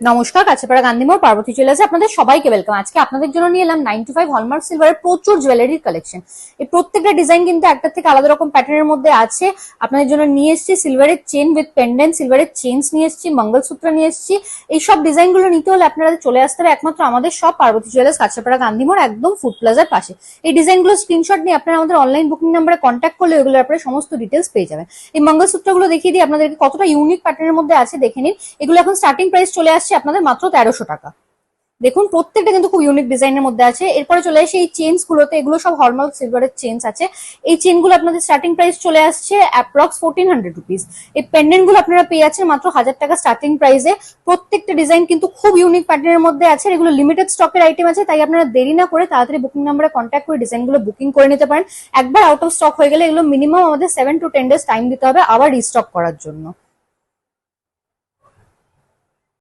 নমস্কার, কাছেপাড়া গান্ধীমোড় পার্বতী জুয়েলার্সে আপনাদের সবাইকে ওয়েলকাম। আজকে আপনাদের জন্য নিয়ে এলাম 9 to 5 হলমার্ক সিলভারের প্রচুর জুয়েলারির কালেকশন। এই প্রত্যেকটা ডিজাইন কিন্তু একটা থেকে আলাদা রকম প্যাটার্নের মধ্যে আছে। আপনাদের জন্য নিয়ে এসেছি সিলভারের চেন উইথ পেন্ডেন্ট, সিলভারের চেইনস নিয়ে এসেছি, মঙ্গলসূত্র নিয়ে এসেছি। এই সব ডিজাইনগুলো নিতে হলে আপনারা চলে আসতে হবে একমাত্র আমাদের সব পার্বতী জুয়েলার্স, কাছেপাড়া গান্ধীমোড়, একদম ফুড প্লাজার পাশে। এই ডিজাইনগুলো স্ক্রিনশট নিয়ে আপনারা আমাদের অনলাইন বুকিং নাম্বারে কন্ট্যাক্ট করলে এগুলো আপনারা সমস্ত ডিটেলস পেয়ে যাবেন। এই মঙ্গলসূত্রগুলো দেখিয়ে দিই আপনাদেরকে কতটা ইউনিক প্যাটার্নের মধ্যে আছে, দেখে নিন। এগুলো এখন স্টার্টিং প্রাইস চলে আসছে আপনাদের মাত্র 1300 টাকা। দেখুন প্রত্যেকটা কিন্তু খুব ইউনিক ডিজাইনের মধ্যে আছে। এরপরে চলে আসে এই চেইনস গুলোতে, এগুলো সব হলমার্ক সিলভারের চেইনস আছে। এই চেইন গুলো আপনাদের স্টার্টিং প্রাইস চলে আসছে অ্যাপ্রক্স 1400 রুপিস। এই পেন্ডেন্ট গুলো আপনারা পেয়ে যাচ্ছেন মাত্র 1000 টাকা স্টার্টিং প্রাইসে। প্রত্যেকটা ডিজাইন কিন্তু খুব ইউনিক প্যাটার্নের মধ্যে আছে। এগুলো লিমিটেড স্টকের আইটেম আছে, তাই আপনারা দেরি না করে তাড়াতাড়ি বুকিং নাম্বারে কন্ট্যাক্ট করে ডিজাইন গুলো বুকিং করে নিতে পারেন। একবার আউট অফ স্টক হয়ে গেলে এগুলো মিনিমাম আমাদের 7 to 10 ডেজ টাইম দিতে হবে আবার রিস্টক করার জন্য।